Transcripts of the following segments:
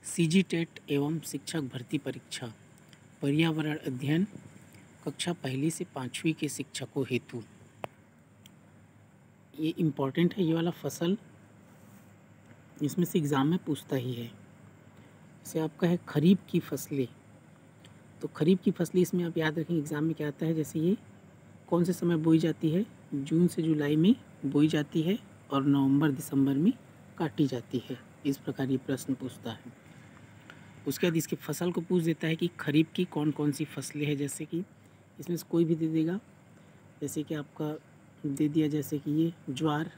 CG TET एवं शिक्षक भर्ती परीक्षा पर्यावरण अध्ययन कक्षा पहली से पाँचवीं के शिक्षकों हेतु। ये इम्पॉर्टेंट है, ये वाला फसल इसमें से एग्ज़ाम में पूछता ही है। जैसे आपका है खरीफ की फसलें, तो खरीफ की फसलें इसमें आप याद रखें एग्ज़ाम में क्या आता है। जैसे ये कौन से समय बोई जाती है, जून से जुलाई में बोई जाती है और नवंबर दिसंबर में काटी जाती है। इस प्रकार ये प्रश्न पूछता है। उसके बाद इसकी फसल को पूछ देता है कि खरीफ की कौन कौन सी फसलें हैं। जैसे कि इसमें से कोई भी दे देगा, जैसे कि आपका दे दिया जैसे कि ये ज्वार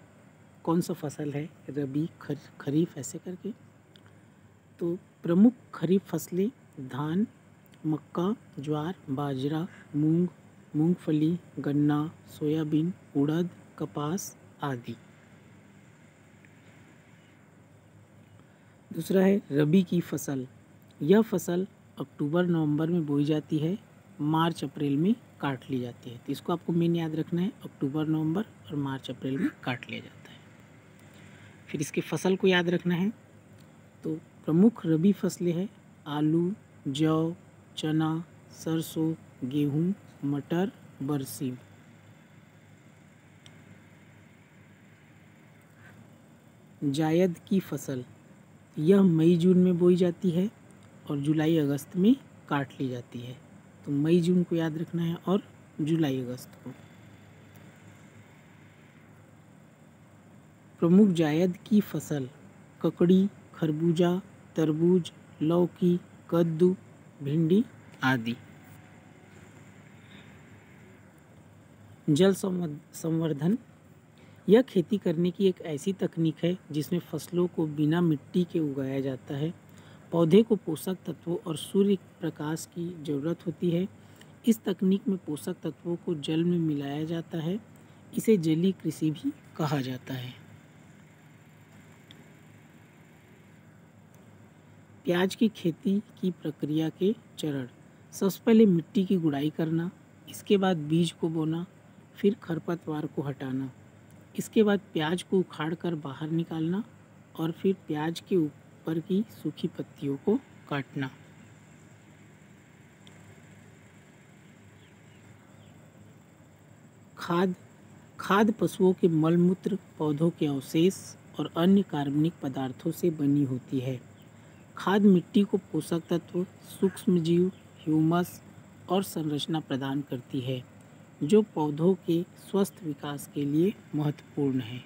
कौन सा फसल है, रबी खरीफ ऐसे करके। तो प्रमुख खरीफ फसलें धान, मक्का, ज्वार, बाजरा, मूंग, मूंगफली, गन्ना, सोयाबीन, उड़द, कपास आदि। दूसरा है रबी की फसल। यह फसल अक्टूबर नवंबर में बोई जाती है, मार्च अप्रैल में काट ली जाती है। तो इसको आपको मेन याद रखना है, अक्टूबर नवंबर और मार्च अप्रैल में काट लिया जाता है। फिर इसके फसल को याद रखना है। तो प्रमुख रबी फसलें हैं आलू, जौ, चना, सरसों, गेहूँ, मटर, बरसीम। जायद की फसल, यह मई जून में बोई जाती है और जुलाई अगस्त में काट ली जाती है। तो मई जून को याद रखना है और जुलाई अगस्त को। प्रमुख जायद की फसल ककड़ी, खरबूजा, तरबूज, लौकी, कद्दू, भिंडी आदि। जल संवर्धन, यह खेती करने की एक ऐसी तकनीक है जिसमें फसलों को बिना मिट्टी के उगाया जाता है। पौधे को पोषक तत्वों और सूर्य प्रकाश की ज़रूरत होती है। इस तकनीक में पोषक तत्वों को जल में मिलाया जाता है। इसे जलीय कृषि भी कहा जाता है। प्याज की खेती की प्रक्रिया के चरण, सबसे पहले मिट्टी की गुड़ाई करना, इसके बाद बीज को बोना, फिर खरपतवार को हटाना, इसके बाद प्याज को उखाड़ कर बाहर निकालना और फिर प्याज के ऊपर की सूखी पत्तियों को काटना। खाद पशुओं के मलमूत्र, पौधों के अवशेष और अन्य कार्बनिक पदार्थों से बनी होती है। खाद मिट्टी को पोषक तत्व, सूक्ष्मजीव, ह्यूमस और संरचना प्रदान करती है, जो पौधों के स्वस्थ विकास के लिए महत्वपूर्ण है।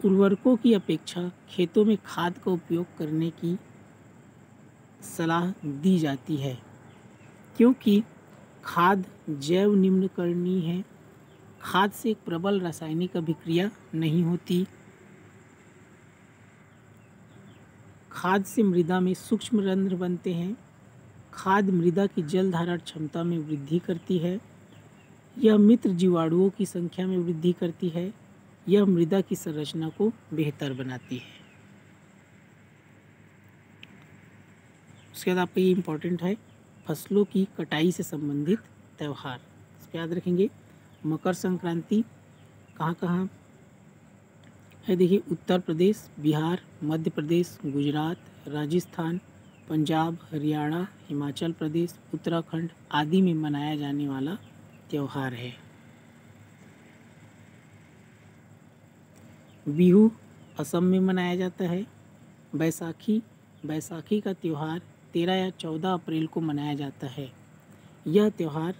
उर्वरकों की अपेक्षा खेतों में खाद का उपयोग करने की सलाह दी जाती है, क्योंकि खाद जैव निम्नकरणीय है। खाद से एक प्रबल रासायनिक अभिक्रिया नहीं होती। खाद से मृदा में सूक्ष्म रंध्र बनते हैं। खाद मृदा की जल धारण क्षमता में वृद्धि करती है। यह मित्र जीवाणुओं की संख्या में वृद्धि करती है। यह मृदा की संरचना को बेहतर बनाती है। उसके बाद आपका ये इम्पोर्टेंट है, फसलों की कटाई से संबंधित त्यौहार। इस पर याद रखेंगे मकर संक्रांति कहाँ कहाँ है। देखिए उत्तर प्रदेश, बिहार, मध्य प्रदेश, गुजरात, राजस्थान, पंजाब, हरियाणा, हिमाचल प्रदेश, उत्तराखंड आदि में मनाया जाने वाला त्यौहार है। बिहू असम में मनाया जाता है। बैसाखी का त्यौहार 13 या 14 अप्रैल को मनाया जाता है। यह त्यौहार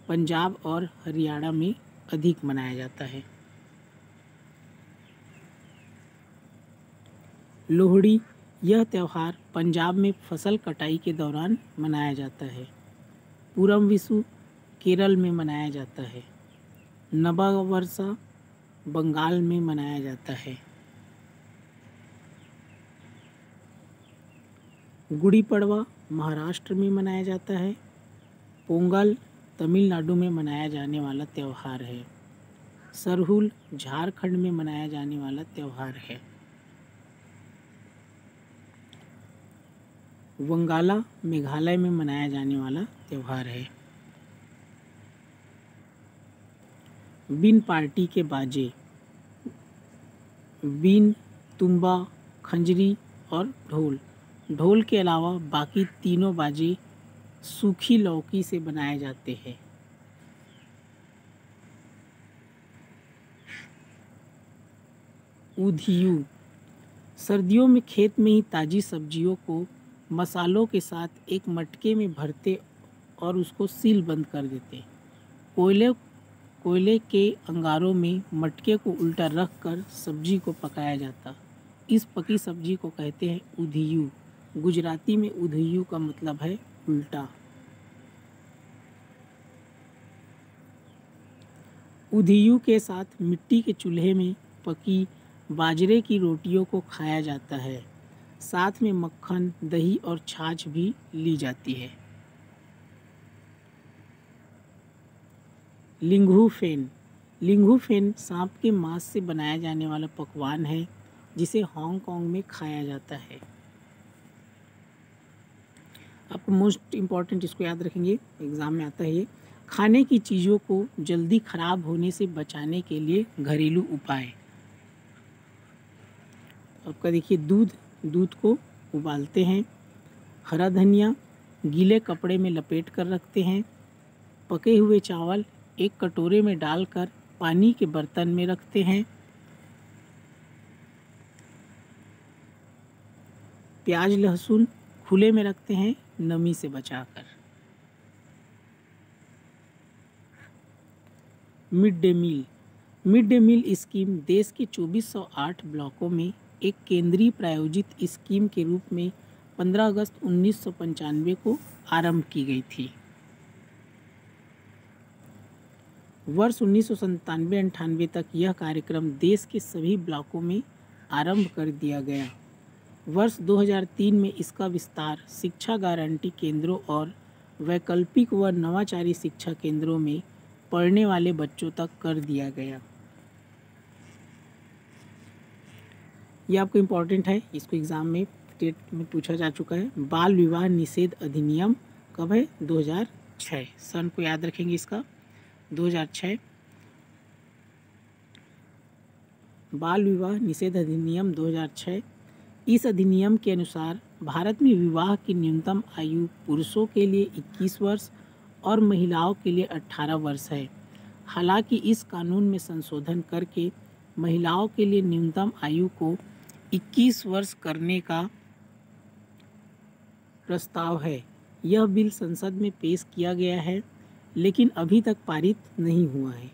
पंजाब और हरियाणा में अधिक मनाया जाता है। लोहड़ी, यह त्यौहार पंजाब में फसल कटाई के दौरान मनाया जाता है। पूरम विशु केरल में मनाया जाता है। नबावर्षा बंगाल में मनाया जाता है। गुड़ी पड़वा महाराष्ट्र में मनाया जाता है। पोंगल तमिलनाडु में मनाया जाने वाला त्यौहार है। सरहुल झारखंड में मनाया जाने वाला त्यौहार है। वंगाला मेघालय में मनाया जाने वाला त्यौहार है। बीन पार्टी के बाजे, बीन तुम्बा, खंजरी और ढोल। ढोल के अलावा बाकी तीनों बाजे सूखी लौकी से बनाए जाते हैं। उधियू, सर्दियों में खेत में ही ताज़ी सब्जियों को मसालों के साथ एक मटके में भरते और उसको सील बंद कर देते। कोयले के अंगारों में मटके को उल्टा रख कर सब्जी को पकाया जाता। इस पकी सब्जी को कहते हैं उधियू। गुजराती में उधियू का मतलब है उल्टा। उधियू के साथ मिट्टी के चूल्हे में पकी बाजरे की रोटियों को खाया जाता है। साथ में मक्खन, दही और छाछ भी ली जाती है। लिंगू फेन। लिंगू फेन सांप के मांस से बनाया जाने वाला पकवान है जिसे हांगकांग में खाया जाता है। आपको मोस्ट इम्पॉर्टेंट इसको याद रखेंगे, एग्ज़ाम में आता है ये। खाने की चीज़ों को जल्दी खराब होने से बचाने के लिए घरेलू उपाय। आपका देखिए दूध को उबालते हैं। हरा धनिया गीले कपड़े में लपेट कर रखते हैं। पके हुए चावल एक कटोरे में डालकर पानी के बर्तन में रखते हैं। प्याज लहसुन खुले में रखते हैं नमी से बचाकर। Mid day meal. Mid day meal scheme देश के 2408 ब्लॉकों में एक केंद्रीय प्रायोजित स्कीम के रूप में 15 अगस्त 1995 को आरंभ की गई थी। वर्ष 1997-98 तक यह कार्यक्रम देश के सभी ब्लॉकों में आरंभ कर दिया गया। वर्ष 2003 में इसका विस्तार शिक्षा गारंटी केंद्रों और वैकल्पिक व नवाचारी शिक्षा केंद्रों में पढ़ने वाले बच्चों तक कर दिया गया। यह आपको इम्पोर्टेंट है, इसको एग्ज़ाम में स्टेट में पूछा जा चुका है। बाल विवाह निषेध अधिनियम कब है? 2006। सन को याद रखेंगे इसका, 2006। बाल विवाह निषेध अधिनियम 2006। इस अधिनियम के अनुसार भारत में विवाह की न्यूनतम आयु पुरुषों के लिए 21 वर्ष और महिलाओं के लिए 18 वर्ष है। हालांकि इस कानून में संशोधन करके महिलाओं के लिए न्यूनतम आयु को 21 वर्ष करने का प्रस्ताव है। यह बिल संसद में पेश किया गया है लेकिन अभी तक पारित नहीं हुआ है।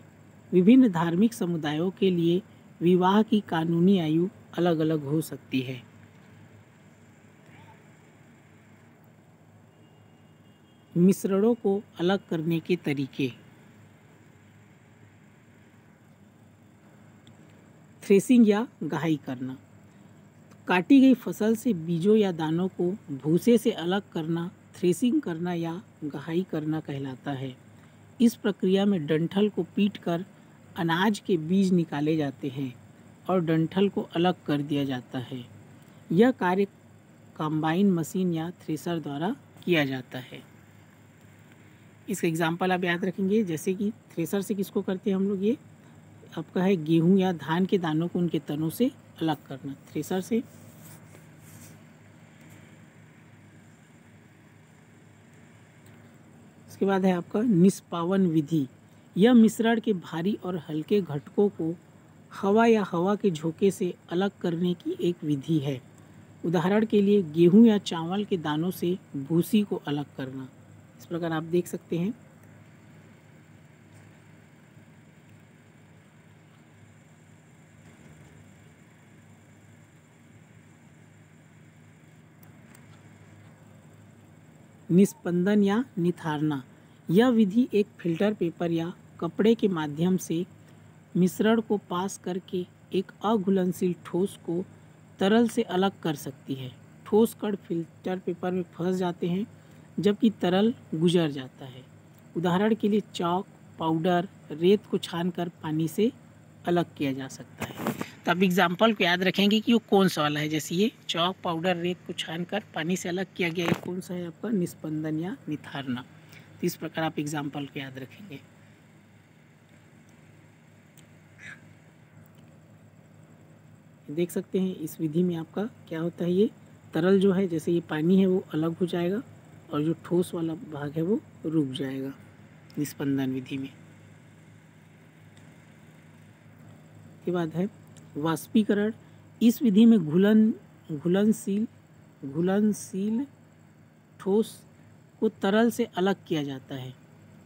विभिन्न धार्मिक समुदायों के लिए विवाह की कानूनी आयु अलग अलग हो सकती है। मिश्रणों को अलग करने के तरीके। थ्रेसिंग या गहाई करना। काटी गई फसल से बीजों या दानों को भूसे से अलग करना थ्रेसिंग करना या गहाई करना कहलाता है। इस प्रक्रिया में डंठल को पीटकर अनाज के बीज निकाले जाते हैं और डंठल को अलग कर दिया जाता है। यह कार्य कंबाइन मशीन या थ्रेसर द्वारा किया जाता है। इसका एग्जाम्पल आप याद रखेंगे, जैसे कि थ्रेसर से किसको करते हैं हम लोग, ये आपका है गेहूं या धान के दानों को उनके तनों से अलग करना थ्रेसर से। इसके बाद है आपका निष्पावन विधि। यह मिश्रण के भारी और हल्के घटकों को हवा या हवा के झोंके से अलग करने की एक विधि है। उदाहरण के लिए गेहूं या चावल के दानों से भूसी को अलग करना। इस प्रकार आप देख सकते हैं। निस्पंदन या निथारना। यह विधि एक फिल्टर पेपर या कपड़े के माध्यम से मिश्रण को पास करके एक अघुलनशील ठोस को तरल से अलग कर सकती है। ठोस कण फिल्टर पेपर में फंस जाते हैं जबकि तरल गुजर जाता है। उदाहरण के लिए चॉक, पाउडर, रेत को छानकर पानी से अलग किया जा सकता है। तो आप एग्जाम्पल को याद रखेंगे कि वो कौन सा वाला है। जैसे ये चॉक, पाउडर, रेत को छानकर पानी से अलग किया गया, ये कौन सा है आपका? निस्पंदन या निथारना। तो इस प्रकार आप एग्जाम्पल को याद रखेंगे। देख सकते हैं इस विधि में आपका क्या होता है, ये तरल जो है जैसे ये पानी है वो अलग हो जाएगा और जो ठोस वाला भाग है वो रुक जाएगा निस्पंदन विधि में। के बाद है वाष्पीकरण। इस विधि में घुलनशील ठोस को तरल से अलग किया जाता है।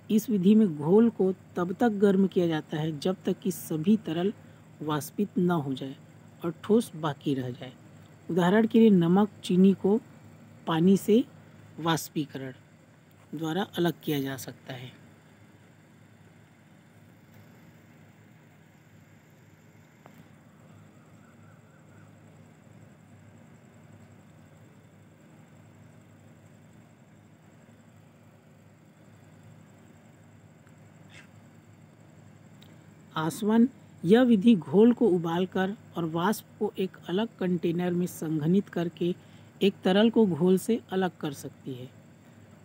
इस विधि में घोल को तब तक गर्म किया जाता है जब तक कि सभी तरल वाष्पित न हो जाए और ठोस बाकी रह जाए। उदाहरण के लिए नमक चीनी को पानी से वाष्पीकरण द्वारा अलग किया जा सकता है। आसवन। यह विधि घोल को उबालकर और वाष्प को एक अलग कंटेनर में संघनित करके एक तरल को घोल से अलग कर सकती है।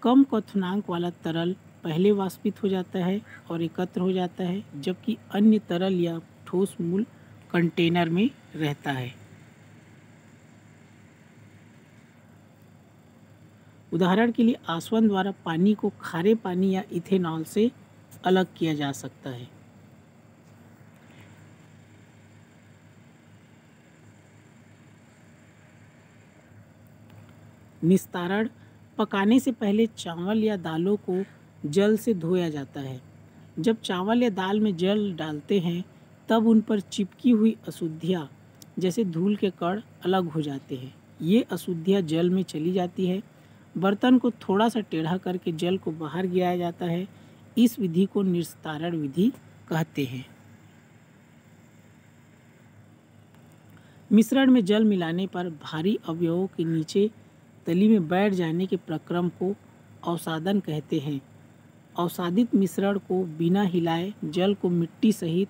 कम क्वथनांक वाला तरल पहले वाष्पित हो जाता है और एकत्र हो जाता है, जबकि अन्य तरल या ठोस मूल कंटेनर में रहता है। उदाहरण के लिए आसवन द्वारा पानी को खारे पानी या इथेनॉल से अलग किया जा सकता है। निस्तारण। पकाने से पहले चावल या दालों को जल से धोया जाता है। जब चावल या दाल में जल डालते हैं तब उन पर चिपकी हुई अशुद्धियाँ जैसे धूल के कण अलग हो जाते हैं। ये अशुद्धियाँ जल में चली जाती है। बर्तन को थोड़ा सा टेढ़ा करके जल को बाहर गिराया जाता है। इस विधि को निस्तारण विधि कहते हैं। मिश्रण में जल मिलाने पर भारी अवयवों के नीचे तली में बैठ जाने के प्रक्रम को अवसादन कहते हैं। अवसादित मिश्रण को बिना हिलाए जल को मिट्टी सहित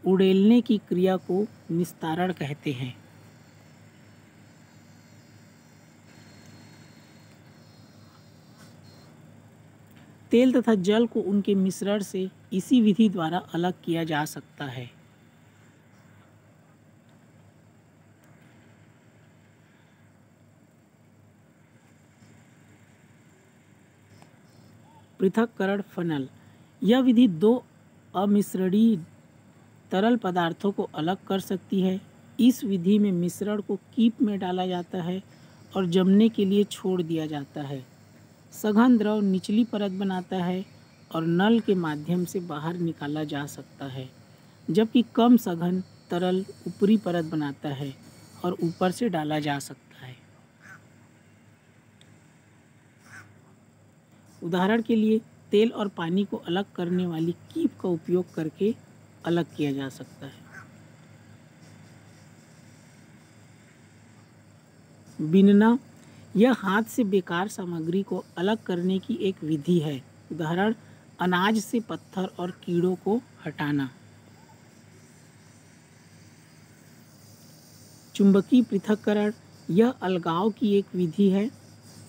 उड़ेलने की क्रिया को निस्तारण कहते हैं। तेल तथा जल को उनके मिश्रण से इसी विधि द्वारा अलग किया जा सकता है। पृथक्करण फनल। यह विधि दो अमिश्रणीय तरल पदार्थों को अलग कर सकती है। इस विधि में मिश्रण को कीप में डाला जाता है और जमने के लिए छोड़ दिया जाता है। सघन द्रव निचली परत बनाता है और नल के माध्यम से बाहर निकाला जा सकता है, जबकि कम सघन तरल ऊपरी परत बनाता है और ऊपर से डाला जा सकता है। उदाहरण के लिए तेल और पानी को अलग करने वाली कीप का उपयोग करके अलग किया जा सकता है। बीनना। यह हाथ से बेकार सामग्री को अलग करने की एक विधि है। उदाहरण अनाज से पत्थर और कीड़ों को हटाना। चुंबकीय पृथक्करण। यह अलगाव की एक विधि है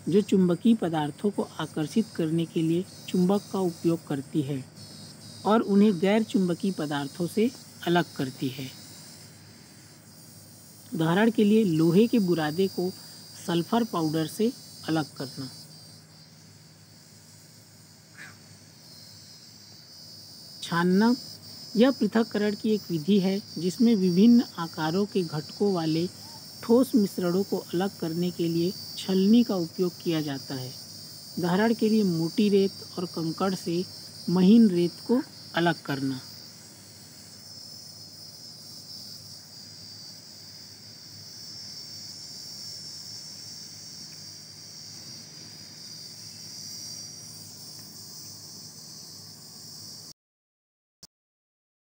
जो चुंबकीय पदार्थों को आकर्षित करने के लिए चुंबक का उपयोग करती है और उन्हें गैर चुंबकीय पदार्थों से अलग करती है। उदाहरण के लिए लोहे के बुरादे को सल्फर पाउडर से अलग करना। छानना। यह पृथक्करण की एक विधि है जिसमें विभिन्न आकारों के घटकों वाले ठोस मिश्रणों को अलग करने के लिए छलनी का उपयोग किया जाता है। उदाहरण के लिए मोटी रेत और कंकड़ से महीन रेत को अलग करना।